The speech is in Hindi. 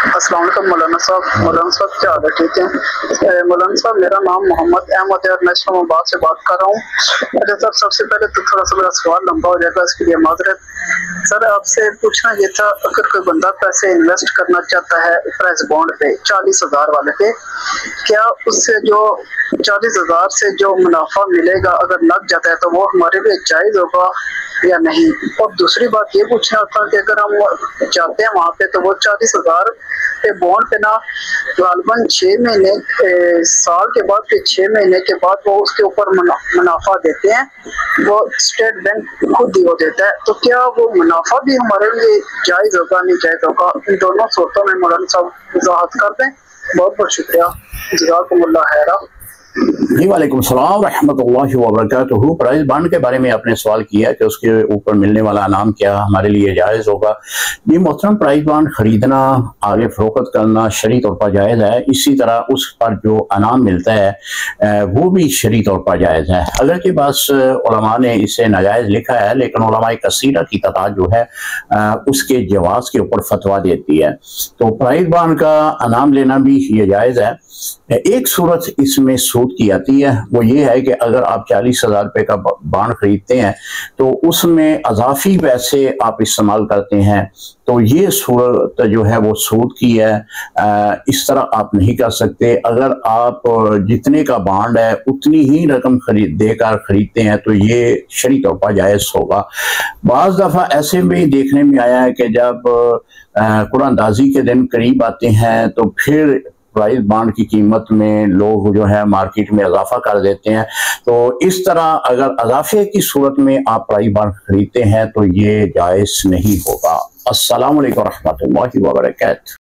अस्सलाम वालेकुम मौलाना साहब क्या हाल है? ठीक है मौलाना साहब, मेरा नाम मोहम्मद अहमद है और मैं इस्लामाबाद से बात कर रहा हूँ। अच्छा सर, सबसे पहले तो थोड़ा सा मेरा सवाल लंबा हो जाएगा, इसके लिए माजरत। सर आपसे पूछना ये था, अगर कोई बंदा पैसे इन्वेस्ट करना चाहता है प्राइस बॉन्ड पे 40,000 वाले पे, क्या उससे जो 40,000 से जो मुनाफा मिलेगा अगर लग जाता है तो वो हमारे लिए जायज होगा या नहीं? और दूसरी बात ये पूछना था कि अगर हम जाते हैं वहाँ पे तो वो 40,000 पे बॉन्ड पे ना गालबन 6 महीने साल के बाद फिर 6 महीने के बाद वो उसके ऊपर मुनाफा देते हैं, वो स्टेट बैंक खुद ही वो देता है। तो क्या वो मुनाफा भी हमारे लिए जायज होगा नहीं जायज होगा? इन दोनों सूरतों में मौलाना साहब वजाहत कर दें। बहुत बहुत शुक्रिया, जज़ाकुमुल्लाह खैरा। जी वालेकुम सलाम रहमतुल्लाहि व बरकातुहू। प्राइस बॉन्ड के बारे में आपने सवाल किया कि उसके ऊपर मिलने वाला इनाम क्या हमारे लिए जायज़ होगा। ये मोहतरम, प्राइस बॉन्ड खरीदना, आगे फरोख्त करना शरई तौर पर जायज़ है। इसी तरह उस पर जो इनाम मिलता है वो भी शरई तौर पर जायज़ है। अगर कि बस उलमा ने इसे नाजायज़ लिखा है, लेकिन उलमाए कसीरा की तादाद जो है उसके जवाज़ के ऊपर फतवा देती है। तो प्राइस बॉन्ड का इनाम लेना भी ये जायज़ है। एक सूरत इसमें सूद की आती है, वो ये है कि अगर आप 40,000 रुपये का बॉन्ड खरीदते हैं तो उसमें अजाफी पैसे आप इस्तेमाल करते हैं, तो ये सूरत जो है वो सूद की है। इस तरह आप नहीं कर सकते। अगर आप जितने का बॉन्ड है उतनी ही रकम देकर खरीदते हैं तो ये शरई तौर पर जायज़ होगा। बाज़ दफ़ा ऐसे भी देखने में आया है कि जब कुरानदाजी के दिन करीब आते हैं तो फिर प्राइस बॉन्ड की कीमत में लोग जो है मार्केट में इजाफा कर देते हैं। तो इस तरह अगर इजाफे की सूरत में आप प्राइस बॉन्ड खरीदते हैं तो ये जायज़ नहीं होगा। अस्सलाम वालेकुम रहमतुल्लाहि व बरकातहू।